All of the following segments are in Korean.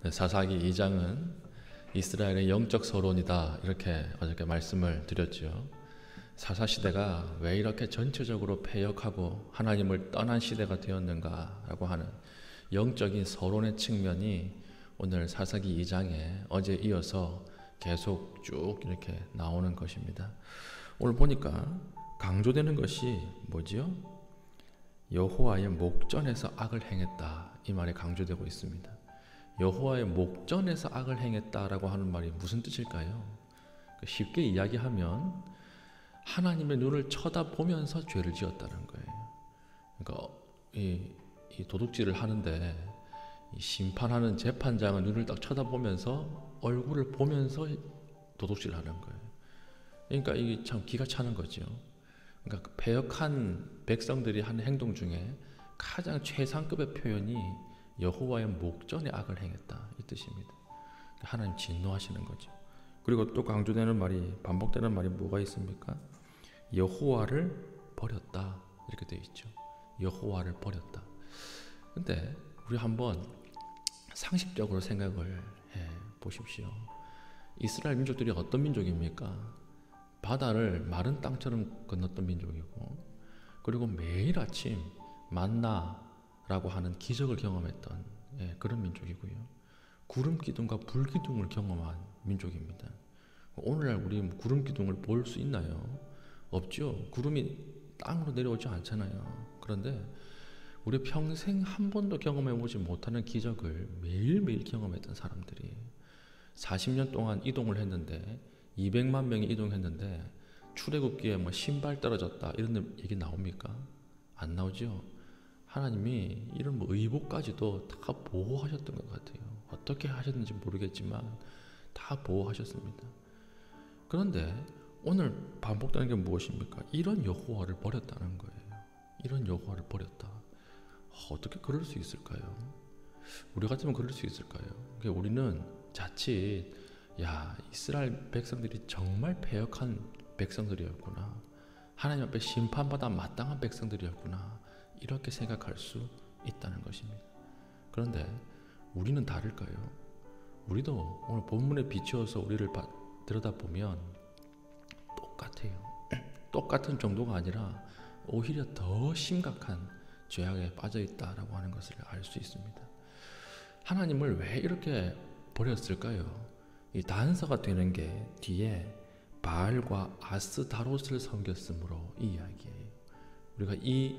네, 사사기 2장은 이스라엘의 영적 서론이다 이렇게 어저께 말씀을 드렸죠. 사사시대가 왜 이렇게 전체적으로 패역하고 하나님을 떠난 시대가 되었는가라고 하는 영적인 서론의 측면이 오늘 사사기 2장에 어제 이어서 계속 쭉 이렇게 나오는 것입니다. 오늘 보니까 강조되는 것이 뭐지요? 여호와의 목전에서 악을 행했다, 이 말이 강조되고 있습니다. 여호와의 목전에서 악을 행했다라고 하는 말이 무슨 뜻일까요? 쉽게 이야기하면 하나님의 눈을 쳐다보면서 죄를 지었다는 거예요. 그러니까 이 도둑질을 하는데 이 심판하는 재판장은 눈을 딱 쳐다보면서 얼굴을 보면서 도둑질을 하는 거예요. 그러니까 이게 참 기가 차는 거죠. 그러니까 그 패역한 백성들이 하는 행동 중에 가장 최상급의 표현이 여호와의 목전에 악을 행했다, 이 뜻입니다. 하나님 진노하시는 거죠. 그리고 또 강조되는 말이, 반복되는 말이 뭐가 있습니까? 여호와를 버렸다, 이렇게 되어 있죠. 여호와를 버렸다. 근데 우리 한번 상식적으로 생각을 해 보십시오. 이스라엘 민족들이 어떤 민족입니까? 바다를 마른 땅처럼 건넜던 민족이고, 그리고 매일 아침 만나라고 하는 기적을 경험했던 그런 민족이고요. 구름 기둥과 불 기둥을 경험한 민족입니다. 오늘날 우리 구름 기둥을 볼 수 있나요? 없죠. 구름이 땅으로 내려오지 않잖아요. 그런데 우리 평생 한 번도 경험해보지 못하는 기적을 매일매일 경험했던 사람들이 40년 동안 이동을 했는데 200만 명이 이동했는데 출애굽기에 뭐 신발 떨어졌다 이런 얘기 나옵니까? 안 나오죠. 하나님이 이런 뭐 의복까지도 다 보호하셨던 것 같아요. 어떻게 하셨는지 모르겠지만 다 보호하셨습니다. 그런데 오늘 반복되는 게 무엇입니까? 이런 여호와를 버렸다는 거예요. 이런 여호와를 버렸다. 어떻게 그럴 수 있을까요? 우리 같으면 그럴 수 있을까요? 그러니까 우리는 자칫 이스라엘 백성들이 정말 패역한 백성들이었구나, 하나님 앞에 심판받아 마땅한 백성들이었구나, 이렇게 생각할 수 있다는 것입니다. 그런데 우리는 다를까요? 우리도 오늘 본문에 비추어서 우리를 들여다보면 똑같아요. 똑같은 정도가 아니라 오히려 더 심각한 죄악에 빠져있다라고 하는 것을 알 수 있습니다. 하나님을 왜 이렇게 버렸을까요? 이 단서가 되는 게 뒤에 바알과 아스다롯을 섬겼으므로 이 이야기예요. 우리가 이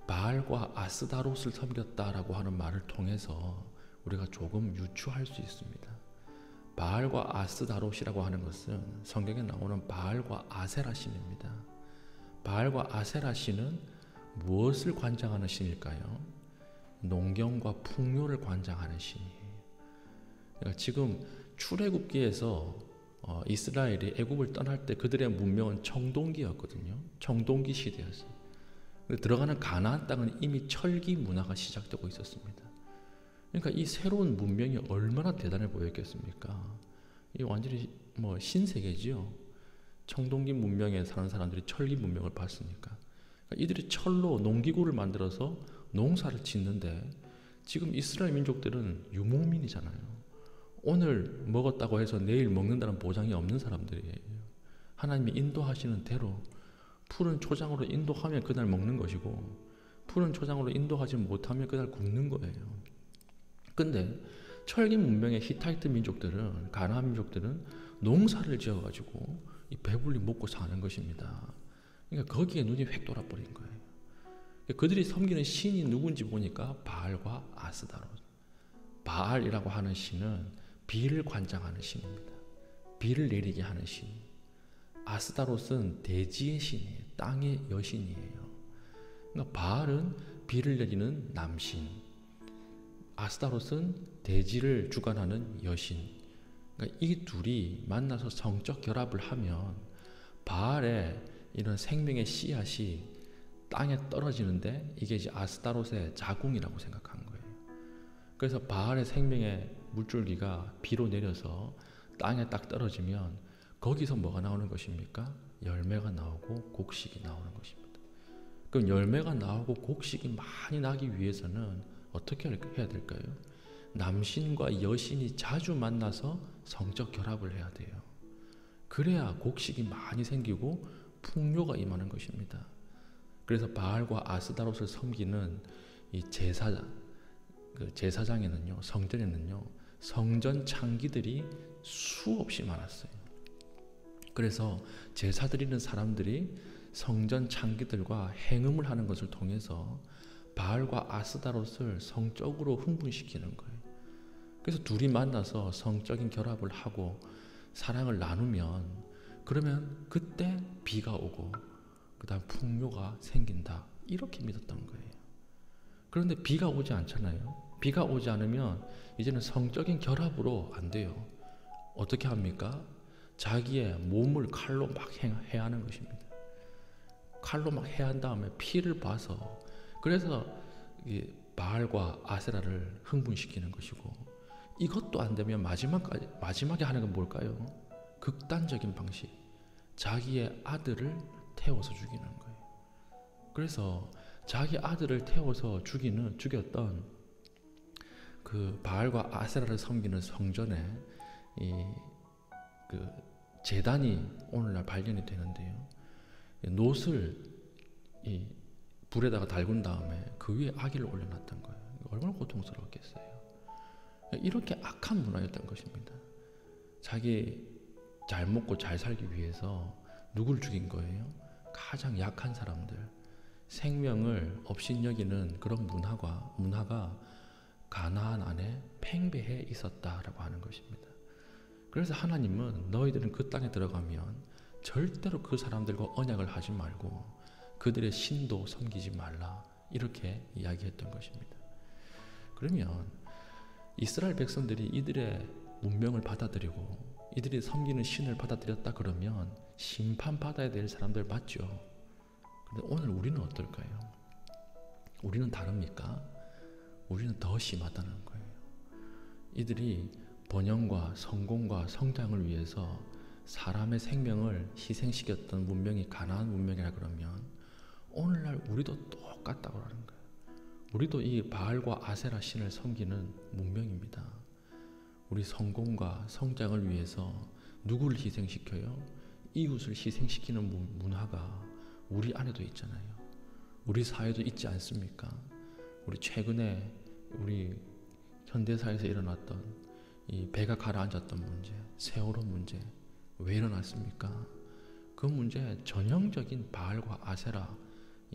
바알과 아스다롯을 섬겼다라고 하는 말을 통해서 우리가 조금 유추할 수 있습니다. 바알과 아스다롯이라고 하는 것은 성경에 나오는 바알과 아세라 신입니다. 바알과 아세라 신은 무엇을 관장하는 신일까요? 농경과 풍요를 관장하는 신이에요. 그러니까 지금 출애굽기에서 이스라엘이 애굽을 떠날 때 그들의 문명은 청동기였거든요. 청동기 시대였어요. 들어가는 가나안 땅은 이미 철기 문화가 시작되고 있었습니다. 그러니까 이 새로운 문명이 얼마나 대단해 보였겠습니까? 이 완전히 뭐 신세계지요. 청동기 문명에 사는 사람들이 철기 문명을 봤으니까. 그러니까 이들이 철로 농기구를 만들어서 농사를 짓는데 지금 이스라엘 민족들은 유목민이잖아요. 오늘 먹었다고 해서 내일 먹는다는 보장이 없는 사람들이에요. 하나님이 인도하시는 대로 푸른 초장으로 인도하면 그날 먹는 것이고, 푸른 초장으로 인도하지 못하면 그날 굶는 거예요. 근데 철기 문명의 히타이트 민족들은, 가나안 민족들은 농사를 지어가지고 이 배불리 먹고 사는 것입니다. 그러니까 거기에 눈이 획 돌아버린 거예요. 그들이 섬기는 신이 누군지 보니까 바알과 아스다롯. 바알이라고 하는 신은 비를 관장하는 신입니다. 비를 내리게 하는 신. 아스다롯은 대지의 신이에요. 땅의 여신이에요. 그러니까 바알은 비를 내리는 남신, 아스다롯은 대지를 주관하는 여신. 그러니까 이 둘이 만나서 성적 결합을 하면 바알의 이런 생명의 씨앗이 땅에 떨어지는데 이게 이제 아스다롯의 자궁이라고 생각한 거예요. 그래서 바알의 생명의 물줄기가 비로 내려서 땅에 딱 떨어지면 거기서 뭐가 나오는 것입니까? 열매가 나오고 곡식이 나오는 것입니다. 그럼 열매가 나오고 곡식이 많이 나기 위해서는 어떻게 해야 될까요? 남신과 여신이 자주 만나서 성적 결합을 해야 돼요. 그래야 곡식이 많이 생기고 풍요가 임하는 것입니다. 그래서 바알과 아스다롯을 섬기는 이 제사장에는요, 성전에는요, 성전 창기들이 수없이 많았어요. 그래서 제사 드리는 사람들이 성전 창기들과 행음을 하는 것을 통해서 바알과 아스다롯을 성적으로 흥분시키는 거예요. 그래서 둘이 만나서 성적인 결합을 하고 사랑을 나누면, 그러면 그때 비가 오고 그 다음 풍요가 생긴다, 이렇게 믿었던 거예요. 그런데 비가 오지 않잖아요. 비가 오지 않으면 이제는 성적인 결합으로 안 돼요. 어떻게 합니까? 자기의 몸을 칼로 막 해하는 것입니다. 칼로 막 해한 다음에 피를 봐서, 그래서 이 바알과 아세라를 흥분시키는 것이고, 이것도 안 되면 마지막에 하는 건 뭘까요? 극단적인 방식, 자기의 아들을 태워서 죽이는 거예요. 그래서 자기 아들을 태워서 죽였던 그 바알과 아세라를 섬기는 성전에 그 제단이 오늘날 발견이 되는데요. 놋을 이 불에다가 달군 다음에 그 위에 아기를 올려놨던 거예요. 얼마나 고통스러웠겠어요. 이렇게 악한 문화였던 것입니다. 자기 잘 먹고 잘 살기 위해서 누굴 죽인 거예요? 가장 약한 사람들, 생명을 업신여기는 그런 문화가 가나안 안에 팽배해 있었다라고 하는 것입니다. 그래서 하나님은 너희들은 그 땅에 들어가면 절대로 그 사람들과 언약을 하지 말고 그들의 신도 섬기지 말라, 이렇게 이야기했던 것입니다. 그러면 이스라엘 백성들이 이들의 문명을 받아들이고 이들이 섬기는 신을 받아들였다 그러면 심판받아야 될 사람들 맞죠? 그런데 오늘 우리는 어떨까요? 우리는 다릅니까? 우리는 더 심하다는 거예요. 이들이 번영과 성공과 성장을 위해서 사람의 생명을 희생시켰던 문명이 가나안 문명이라 그러면 오늘날 우리도 똑같다고 하는 거예요. 우리도 이 바알과 아세라 신을 섬기는 문명입니다. 우리 성공과 성장을 위해서 누구를 희생시켜요? 이웃을 희생시키는 문화가 우리 안에도 있잖아요. 우리 사회도 있지 않습니까? 우리 최근에 우리 현대사에서 일어났던 이 배가 가라앉았던 문제, 세월호 문제, 왜 일어났습니까? 그 문제 전형적인 바알과 아세라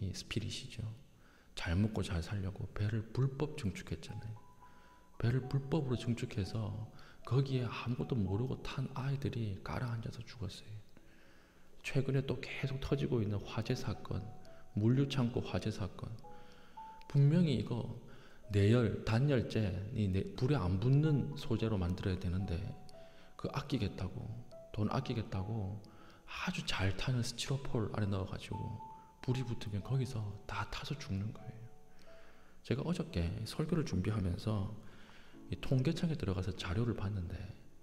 이 스피릿이죠. 잘 먹고 잘 살려고 배를 불법 증축했잖아요. 배를 불법으로 증축해서 거기에 아무것도 모르고 탄 아이들이 가라앉아서 죽었어요. 최근에 또 계속 터지고 있는 화재 사건, 물류창고 화재 사건, 분명히 이거 내열, 단열재, 불에 안 붙는 소재로 만들어야 되는데 그 돈 아끼겠다고 아주 잘 타는 스티로폴 안에 넣어가지고 불이 붙으면 거기서 다 타서 죽는 거예요. 제가 어저께 설교를 준비하면서 이 통계청에 들어가서 자료를 봤는데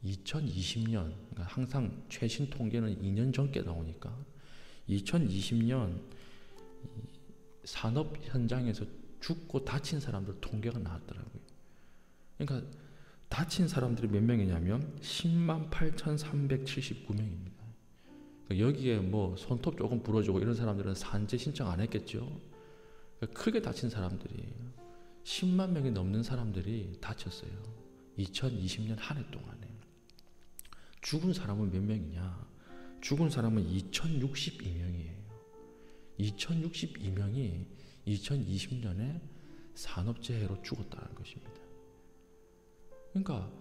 2020년, 그러니까 항상 최신 통계는 2년 전께 나오니까 2020년 산업 현장에서 죽고 다친 사람들 통계가 나왔더라고요. 그러니까 다친 사람들이 몇 명이냐면 10만 8,379명입니다. 그러니까 여기에 뭐 손톱 조금 부러지고 이런 사람들은 산재 신청 안 했겠죠. 그러니까 크게 다친 사람들이 10만 명이 넘는 사람들이 다쳤어요. 2020년 한 해 동안에. 죽은 사람은 몇 명이냐? 죽은 사람은 2062명이에요. 2062명이 2020년에 산업재해로 죽었다는 것입니다. 그러니까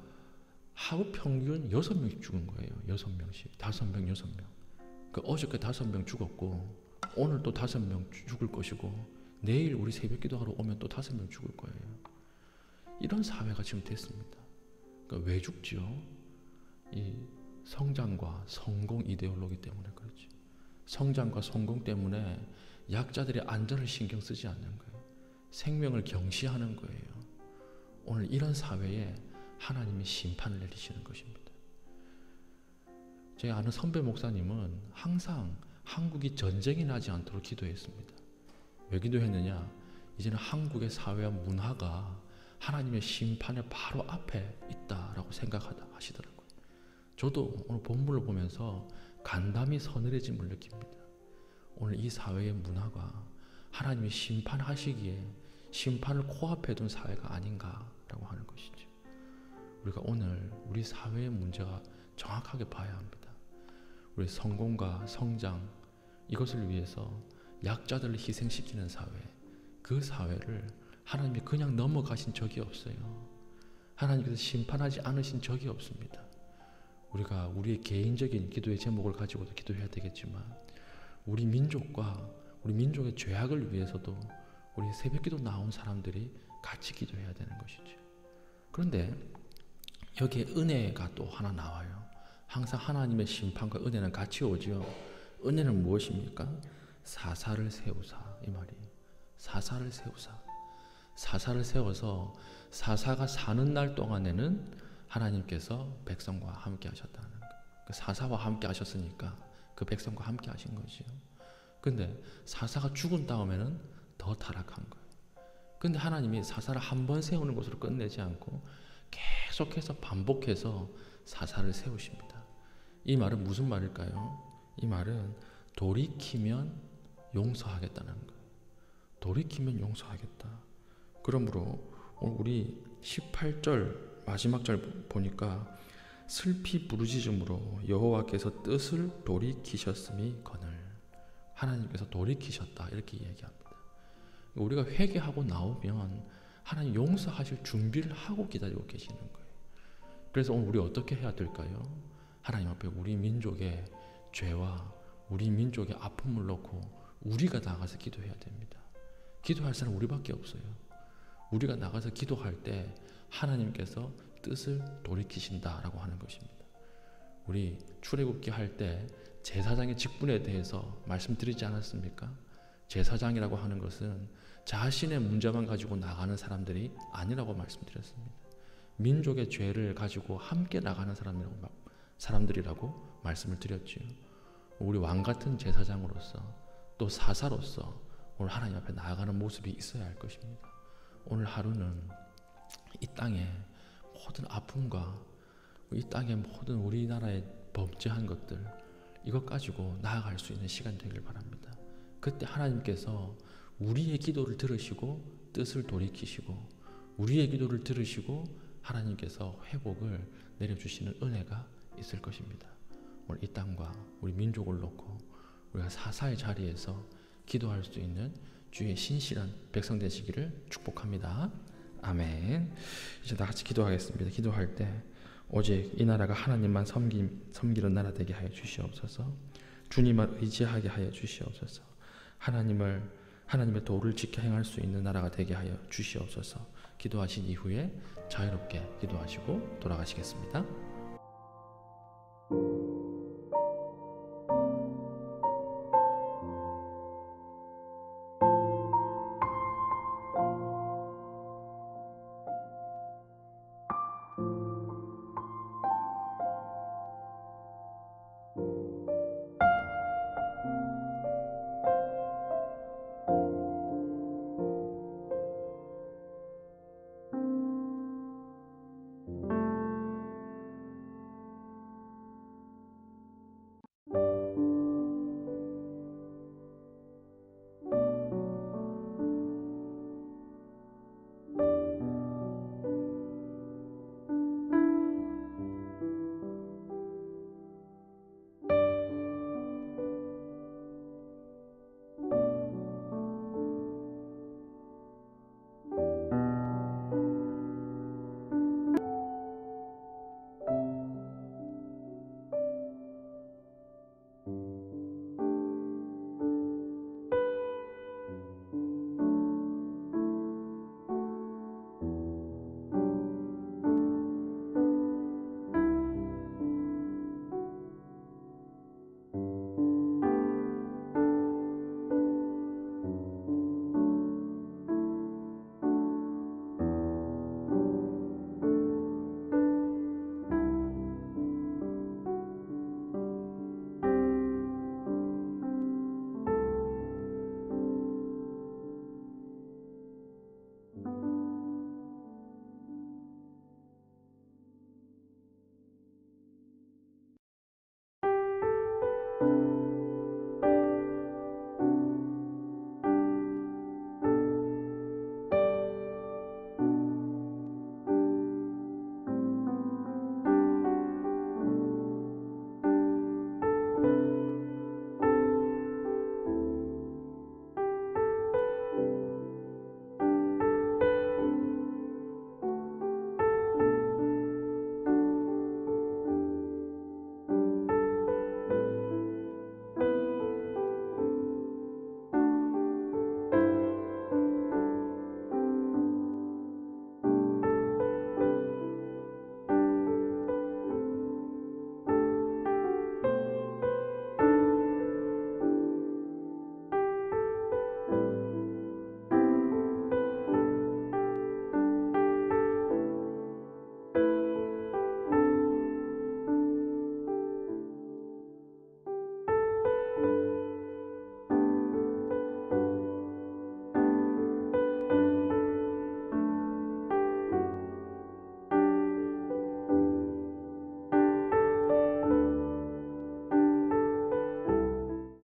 하루 평균 6명씩 죽은 거예요. 6명씩. 5명, 6명. 그 어저께 5명 죽었고 오늘 또 5명 죽을 것이고 내일 우리 새벽 기도하러 오면 또 5명 죽을 거예요. 이런 사회가 지금 됐습니다. 그러니까 왜 죽지요? 이 성장과 성공 이데올로기 때문에 그렇죠. 성장과 성공 때문에 약자들의 안전을 신경 쓰지 않는 거예요. 생명을 경시하는 거예요. 오늘 이런 사회에 하나님이 심판을 내리시는 것입니다. 제 아는 선배 목사님은 항상 한국이 전쟁이 나지 않도록 기도했습니다. 왜 기도했느냐? 이제는 한국의 사회와 문화가 하나님의 심판의 바로 앞에 있다라고 생각하시더라고요. 저도 오늘 본문을 보면서 간담이 서늘해짐을 느낍니다. 오늘 이 사회의 문화가 하나님이 심판하시기에 심판을 코앞에 둔 사회가 아닌가라고 하는 것이죠. 우리가 오늘 우리 사회의 문제가 정확하게 봐야 합니다. 우리 성공과 성장, 이것을 위해서 약자들을 희생시키는 사회, 그 사회를 하나님이 그냥 넘어가신 적이 없어요. 하나님께서 심판하지 않으신 적이 없습니다. 우리가 우리의 개인적인 기도의 제목을 가지고도 기도해야 되겠지만, 우리 민족과 우리 민족의 죄악을 위해서도 우리 새벽기도 나온 사람들이 같이 기도해야 되는 것이죠. 그런데 여기에 은혜가 또 하나 나와요. 항상 하나님의 심판과 은혜는 같이 오지요. 은혜는 무엇입니까? 사사를 세우사, 이 말이에요. 사사를 세우사. 사사를 세워서 사사가 사는 날 동안에는 하나님께서 백성과 함께 하셨다는 거예요. 사사와 함께 하셨으니까 그 백성과 함께 하신 거지요. 근데 사사가 죽은 다음에는 더 타락한 거예요. 근데 하나님이 사사를 한 번 세우는 것으로 끝내지 않고 계속해서 반복해서 사사를 세우십니다. 이 말은 무슨 말일까요? 이 말은 돌이키면 용서하겠다는 거예요. 돌이키면 용서하겠다. 그러므로 오늘 우리 18절 마지막 절 보니까 슬피 부르짖음으로 여호와께서 뜻을 돌이키셨음이 거늘. 하나님께서 돌이키셨다, 이렇게 이야기합니다. 우리가 회개하고 나오면 하나님 용서하실 준비를 하고 기다리고 계시는 거예요. 그래서 오늘 우리 어떻게 해야 될까요? 하나님 앞에 우리 민족의 죄와 우리 민족의 아픔을 놓고 우리가 나가서 기도해야 됩니다. 기도할 사람 우리밖에 없어요. 우리가 나가서 기도할 때 하나님께서 뜻을 돌이키신다라고 하는 것입니다. 우리 출애굽기 할 때 제사장의 직분에 대해서 말씀드리지 않았습니까? 제사장이라고 하는 것은 자신의 문제만 가지고 나가는 사람들이 아니라고 말씀드렸습니다. 민족의 죄를 가지고 함께 나가는 사람들이라고 말씀을 드렸지요. 우리 왕같은 제사장으로서 또 사사로서 오늘 하나님 앞에 나아가는 모습이 있어야 할 것입니다. 오늘 하루는 이 땅의 모든 아픔과 이 땅의 모든 우리나라의 범죄한 것들, 이것 가지고 나아갈 수 있는 시간 되길 바랍니다. 그때 하나님께서 우리의 기도를 들으시고 뜻을 돌이키시고, 우리의 기도를 들으시고 하나님께서 회복을 내려주시는 은혜가 있을 것입니다. 오늘 이 땅과 우리 민족을 놓고 우리가 사사의 자리에서 기도할 수 있는 주의 신실한 백성 되시기를 축복합니다. 아멘. 이제 다 같이 기도하겠습니다. 기도할 때 오직 이 나라가 하나님만 섬기는 나라 되게 하여 주시옵소서. 주님만 의지하게 하여 주시옵소서. 하나님의 도를 지켜 행할 수 있는 나라가 되게 하여 주시옵소서. 기도하신 이후에 자유롭게 기도하시고 돌아가시겠습니다.